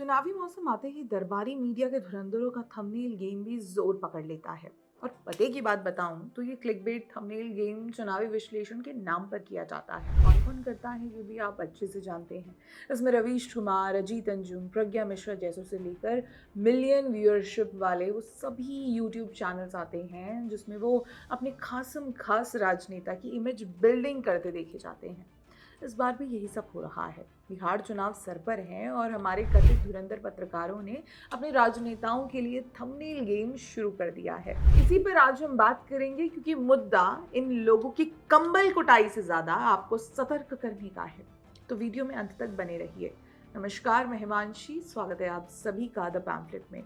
चुनावी मौसम आते ही दरबारी मीडिया के धुरंधरों का थंबनेल गेम भी जोर पकड़ लेता है। और पते की बात बताऊं तो ये क्लिकबेट थंबनेल गेम चुनावी विश्लेषण के नाम पर किया जाता है। कौन कौन करता है ये भी आप अच्छे से जानते हैं। इसमें रवीश कुमार, अजीत अंजुम, प्रज्ञा मिश्रा जैसों से लेकर मिलियन व्यूअरशिप वाले वो सभी यूट्यूब चैनल्स आते हैं जिसमें वो अपने खासम खास राजनेता की इमेज बिल्डिंग करते देखे जाते हैं। इस बार भी यही सब हो रहा है। बिहार चुनाव सर पर है और हमारे कथित धुरंधर पत्रकारों ने अपने राजनेताओं के लिए थंबनेल गेम शुरू कर दिया है। इसी पर आज हम बात करेंगे क्योंकि मुद्दा इन लोगों की कंबल कुटाई से ज्यादा आपको सतर्क करने का है। तो वीडियो में अंत तक बने रहिए। नमस्कार, मैं हिमांशी, स्वागत है आप सभी का द पैम्फलेट में।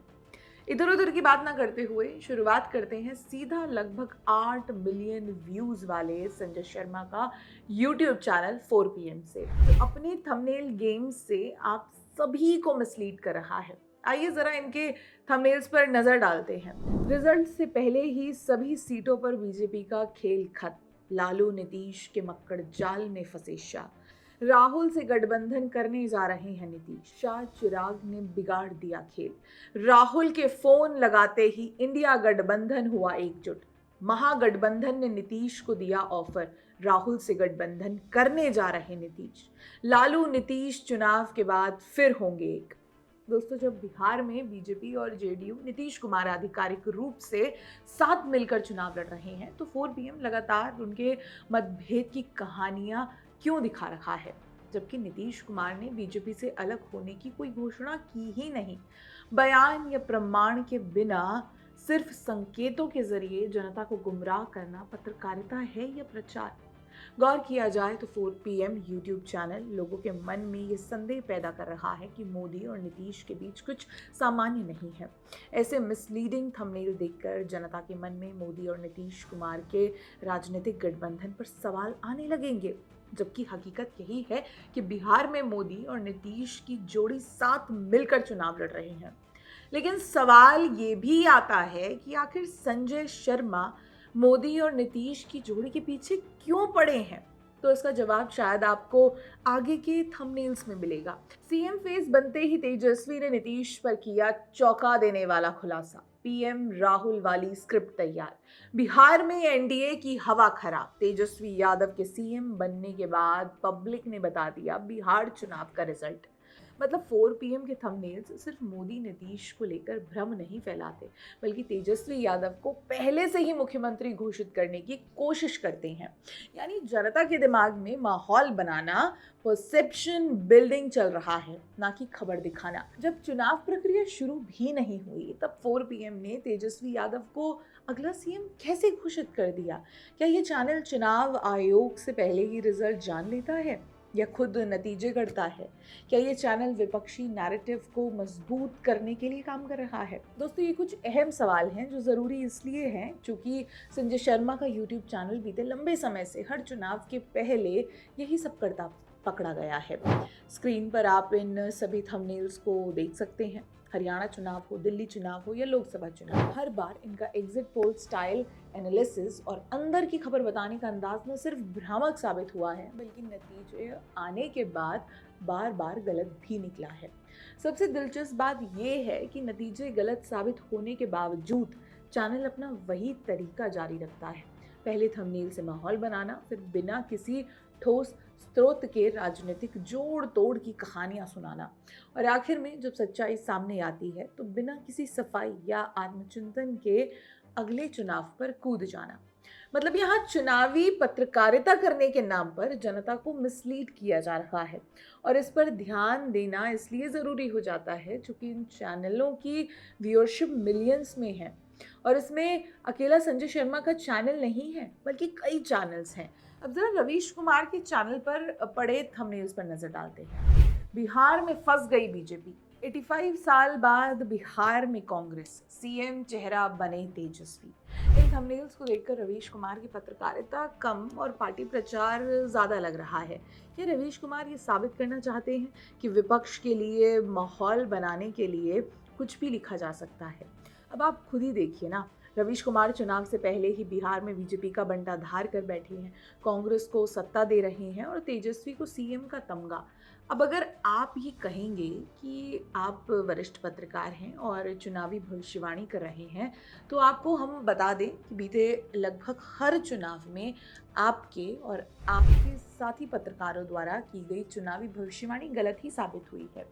इधर उधर की बात ना करते हुए शुरुआत करते हैं सीधा लगभग 8 मिलियन व्यूज वाले संजय शर्मा का यूट्यूब चैनल 4 PM से, जो अपने थंबनेल गेम से आप सभी को मिसलीड कर रहा है। आइए जरा इनके थंबनेल्स पर नजर डालते हैं। रिजल्ट से पहले ही सभी सीटों पर बीजेपी का खेल खत्म। लालू नीतीश के मक्कड़ जाल में फंसे शाह। राहुल से गठबंधन करने जा रहे हैं नीतीश। शाह चिराग ने बिगाड़ दिया खेल। राहुल के फोन लगाते ही इंडिया गठबंधन हुआ एकजुट। महागठबंधन ने नीतीश को दिया ऑफर। राहुल से गठबंधन करने जा रहे नीतीश। लालू नीतीश चुनाव के बाद फिर होंगे एक। दोस्तों, जब बिहार में बीजेपी और जेडीयू नीतीश कुमार आधिकारिक रूप से साथ मिलकर चुनाव लड़ रहे हैं तो 4 PM लगातार उनके मतभेद की कहानियां क्यों दिखा रखा है, जबकि नीतीश कुमार ने बीजेपी से अलग होने की कोई घोषणा की ही नहीं। बयान या प्रमाण के बिना सिर्फ संकेतों के जरिए जनता को गुमराह करना पत्रकारिता है या प्रचार? गौर किया जाए तो 4 PM यूट्यूब चैनल लोगों के मन में ये संदेह पैदा कर रहा है कि मोदी और नीतीश के बीच कुछ सामान्य नहीं है। ऐसे मिसलीडिंग थंबनेल देखकर जनता के मन में मोदी और नीतीश कुमार के राजनीतिक गठबंधन पर सवाल आने लगेंगे, जबकि हकीकत यही है कि बिहार में मोदी और नीतीश की जोड़ी साथ मिलकर चुनाव लड़ रहे हैं। लेकिन सवाल ये भी आता है कि आखिर संजय शर्मा मोदी और नीतीश की जोड़ी के पीछे क्यों पड़े हैं? तो इसका जवाब शायद आपको आगे के थंबनेल्स में मिलेगा। सीएम फेस बनते ही तेजस्वी ने नीतीश पर किया चौंका देने वाला खुलासा। PM राहुल वाली स्क्रिप्ट तैयार। बिहार में एनडीए की हवा खराब। तेजस्वी यादव के सीएम बनने के बाद पब्लिक ने बता दिया बिहार चुनाव का रिजल्ट। मतलब 4 PM के थंबनेल्स सिर्फ मोदी नीतीश को लेकर भ्रम नहीं फैलाते, बल्कि तेजस्वी यादव को पहले से ही मुख्यमंत्री घोषित करने की कोशिश करते हैं। यानी जनता के दिमाग में माहौल बनाना, परसेप्शन बिल्डिंग चल रहा है, ना कि खबर दिखाना। जब चुनाव प्रक्रिया शुरू भी नहीं हुई तब 4 PM ने तेजस्वी यादव को अगला सीएम कैसे घोषित कर दिया? क्या ये चैनल चुनाव आयोग से पहले ही रिजल्ट जान लेता है या खुद नतीजे गढ़ता है? क्या ये चैनल विपक्षी नैरेटिव को मजबूत करने के लिए काम कर रहा है? दोस्तों, ये कुछ अहम सवाल हैं जो ज़रूरी इसलिए हैं क्योंकि संजय शर्मा का यूट्यूब चैनल बीते लंबे समय से हर चुनाव के पहले यही सब करता पकड़ा गया है। स्क्रीन पर आप इन सभी थंबनेल्स को देख सकते हैं। हरियाणा चुनाव हो, दिल्ली चुनाव हो या लोकसभा चुनाव, हर बार इनका एग्जिट पोल स्टाइल एनालिसिस और अंदर की खबर बताने का अंदाज न सिर्फ भ्रामक साबित हुआ है, बल्कि नतीजे आने के बाद बार बार गलत भी निकला है। सबसे दिलचस्प बात यह है कि नतीजे गलत साबित होने के बावजूद चैनल अपना वही तरीका जारी रखता है। पहले थंबनेल से माहौल बनाना, फिर बिना किसी ठोस स्रोत के राजनीतिक जोड़ तोड़ की कहानियां सुनाना, और आखिर में जब सच्चाई सामने आती है तो बिना किसी सफाई या आत्मचिंतन के अगले चुनाव पर कूद जाना। मतलब यहाँ चुनावी पत्रकारिता करने के नाम पर जनता को मिसलीड किया जा रहा है, और इस पर ध्यान देना इसलिए ज़रूरी हो जाता है क्योंकि इन चैनलों की व्यूअरशिप मिलियंस में है, और इसमें अकेला संजय शर्मा का चैनल नहीं है बल्कि कई चैनल्स हैं। अब जरा रवीश कुमार के चैनल पर पड़े थंबनेल्स पर नजर डालते हैं। बिहार में फंस गई बीजेपी। 85 साल बाद बिहार में कांग्रेस, सीएम चेहरा बने तेजस्वी। इन थंबनेल्स को देखकर रवीश कुमार की पत्रकारिता कम और पार्टी प्रचार ज़्यादा लग रहा है। ये रवीश कुमार ये साबित करना चाहते हैं कि विपक्ष के लिए माहौल बनाने के लिए कुछ भी लिखा जा सकता है। अब आप खुद ही देखिए ना, रवीश कुमार चुनाव से पहले ही बिहार में बीजेपी का बंटाधार कर बैठे हैं, कांग्रेस को सत्ता दे रहे हैं और तेजस्वी को सीएम का तमगा। अब अगर आप ये कहेंगे कि आप वरिष्ठ पत्रकार हैं और चुनावी भविष्यवाणी कर रहे हैं, तो आपको हम बता दें कि बीते लगभग हर चुनाव में आपके और आपके साथी पत्रकारों द्वारा की गई चुनावी भविष्यवाणी गलत ही साबित हुई है,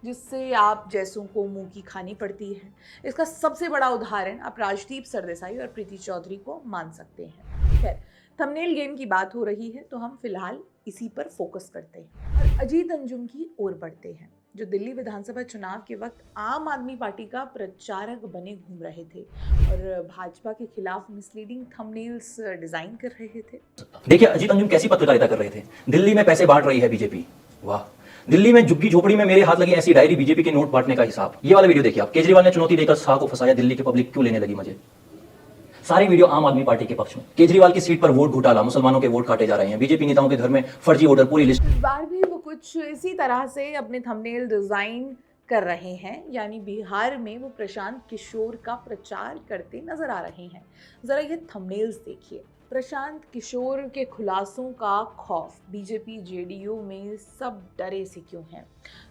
जिससे आप जैसों को मुंह की खानी पड़ती है। इसका सबसे बड़ा उदाहरण आप राजदीप सरदेसाई और प्रीति चौधरी को मान सकते हैं। खैर, थंबनेल गेम की बात हो रही है तो हम फिलहाल इसी पर फोकस करते हैं और अजीत अंजुम की ओर बढ़ते हैं, जो दिल्ली विधानसभा चुनाव के वक्त आम आदमी पार्टी का प्रचारक बने घूम रहे थे और भाजपा के खिलाफ मिसलीडिंग थंबनेल्स डिजाइन कर रहे थे। देखिए अजीत अंजुम कैसी पत्रकारिता कर रहे थे। दिल्ली में पैसे बांट रही है बीजेपी, वाह। दिल्ली में झुग्गी झोपड़ी में मेरे हाथ लगी ऐसी डायरी, बीजेपी के नोट बांटने का हिसाब। ये वाला वीडियो देखिए आप। केजरीवाल ने चुनौती देकर शाह को फंसाया, दिल्ली की पब्लिक क्यों लेने लगी मजे। सारी वीडियो आम आदमी पार्टी के पक्ष में। केजरीवाल की सीट पर वोट घोटाला, मुसलमानों के वोट काटे जा रहे हैं, बीजेपी नेताओं के घर में फर्जी वोटर, पूरी लिस्ट। इस बार भी वो कुछ इसी तरह से अपने थंबनेल डिजाइन कर रहे हैं, यानी बिहार में वो प्रशांत किशोर का प्रचार करते नजर आ रहे हैं। जरा ये थंबनेल्स देखिए। प्रशांत किशोर के खुलासों का खौफ, बीजेपी जेडीयू में सब डरे से क्यों हैं।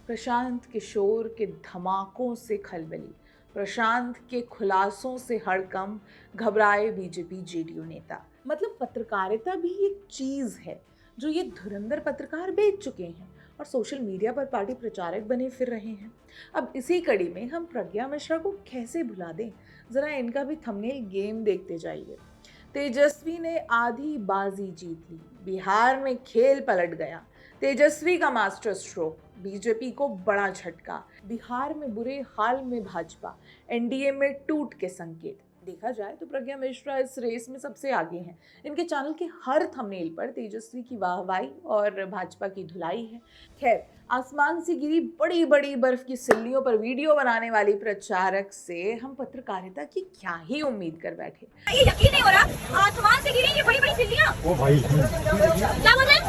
प्रशांत किशोर के धमाकों से खलबली, प्रशांत के खुलासों से हड़कंप, घबराए बीजेपी जेडीयू नेता। मतलब पत्रकारिता भी एक चीज है जो ये धुरंधर पत्रकार बेच चुके हैं और सोशल मीडिया पर पार्टी प्रचारक बने फिर रहे हैं। अब इसी कड़ी में हम प्रज्ञा मिश्रा को कैसे भुला दें। जरा इनका भी थंबनेल गेम देखते जाइए। तेजस्वी ने आधी बाजी जीत ली, बिहार में खेल पलट गया। तेजस्वी का मास्टर स्ट्रोक, बीजेपी को बड़ा झटका। बिहार में बुरे हाल में भाजपा, एनडीए में टूट के संकेत। देखा जाए तो प्रज्ञा मिश्रा इस रेस में सबसे आगे हैं। इनके चैनल के हर थंबनेल पर तेजस्वी की वाहवाही और भाजपा की धुलाई है। खैर, आसमान से गिरी बड़ी बड़ी बर्फ की सिल्लियों पर वीडियो बनाने वाली प्रचारक से हम पत्रकारिता की क्या ही उम्मीद कर बैठे। ये यकीन नहीं हो रहा, आसमान से गिरी ये बड़ी बड़ी सिल्लियां। ओ भाई, क्या बोल रहे हैं?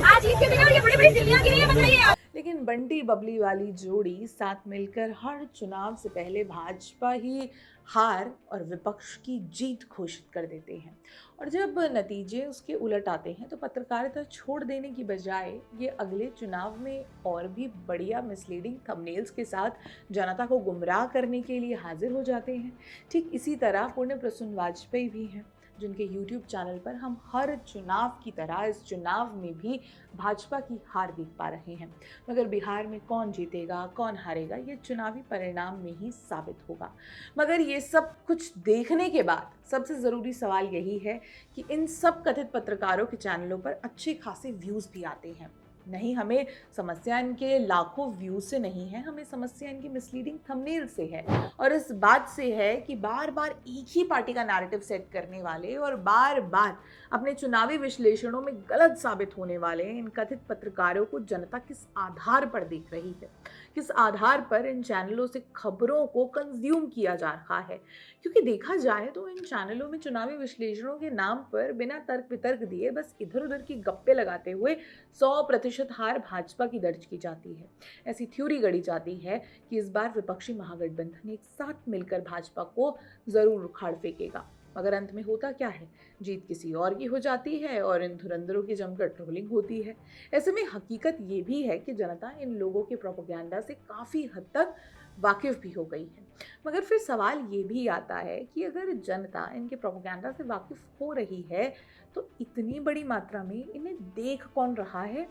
आज ईद के दिन और ये बड़ी बड़ी सिल्लियां गिरी है, बताइए। लेकिन बंटी बबली वाली जोड़ी साथ मिलकर हर चुनाव से पहले भाजपा ही हार और विपक्ष की जीत घोषित कर देते हैं, और जब नतीजे उसके उलट आते हैं तो पत्रकारिता छोड़ देने की बजाय ये अगले चुनाव में और भी बढ़िया मिसलीडिंग थंबनेल्स के साथ जनता को गुमराह करने के लिए हाजिर हो जाते हैं। ठीक इसी तरह पुण्य प्रसून वाजपेयी भी हैं, जिनके यूट्यूब चैनल पर हम हर चुनाव की तरह इस चुनाव में भी भाजपा की हार देख पा रहे हैं। मगर बिहार में कौन जीतेगा कौन हारेगा ये चुनावी परिणाम में ही साबित होगा। मगर ये सब कुछ देखने के बाद सबसे ज़रूरी सवाल यही है कि इन सब कथित पत्रकारों के चैनलों पर अच्छे खासे व्यूज़ भी आते हैं। नहीं, हमें समस्या इनके लाखों व्यूज से नहीं है, हमें समस्या इनकी मिसलीडिंग थंबनेल से है और इस बात से है कि बार बार एक ही पार्टी का नैरेटिव सेट करने वाले और बार बार अपने चुनावी विश्लेषणों में गलत साबित होने वाले इन कथित पत्रकारों को जनता किस आधार पर देख रही है, किस आधार पर इन चैनलों से खबरों को कंज्यूम किया जा रहा है। क्योंकि देखा जाए तो इन चैनलों में चुनावी विश्लेषणों के नाम पर बिना तर्क वितर्क दिए बस इधर उधर की गप्पे लगाते हुए 100% हार भाजपा की दर्ज की जाती है। ऐसी थ्योरी गढ़ी जाती है कि इस बार विपक्षी महागठबंधन एक साथ मिलकर भाजपा को जरूर उखाड़ फेंकेगा। मगर अंत में होता क्या है, जीत किसी और की हो जाती है और इन धुरंधरों की जमकर ट्रोलिंग होती है। ऐसे में हकीकत ये भी है कि जनता इन लोगों के प्रोपेगेंडा से काफ़ी हद तक वाकिफ भी हो गई है। मगर फिर सवाल ये भी आता है कि अगर जनता इनके प्रोपेगेंडा से वाकिफ हो रही है तो इतनी बड़ी मात्रा में इन्हें देख कौन रहा है?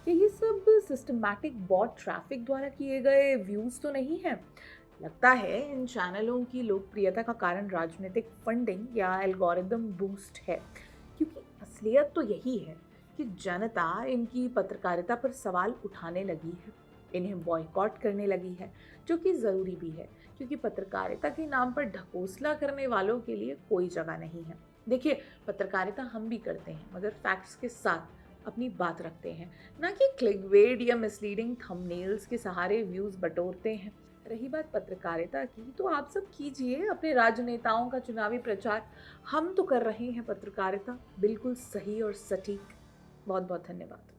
क्या ये सब सिस्टमैटिक बॉट ट्रैफिक द्वारा किए गए व्यूज़ तो नहीं है? लगता है इन चैनलों की लोकप्रियता का कारण राजनीतिक फंडिंग या एल्गोरिदम बूस्ट है, क्योंकि असलियत तो यही है कि जनता इनकी पत्रकारिता पर सवाल उठाने लगी है, इन्हें बॉयकॉट करने लगी है, जो कि ज़रूरी भी है क्योंकि पत्रकारिता के नाम पर ढकोसला करने वालों के लिए कोई जगह नहीं है। देखिए, पत्रकारिता हम भी करते हैं मगर फैक्ट्स के साथ अपनी बात रखते हैं, ना कि क्लिकबेट या मिसलीडिंग थंबनेल्स के सहारे व्यूज़ बटोरते हैं। रही बात पत्रकारिता की, तो आप सब कीजिए अपने राजनेताओं का चुनावी प्रचार, हम तो कर रहे हैं पत्रकारिता बिल्कुल सही और सटीक। बहुत बहुत धन्यवाद।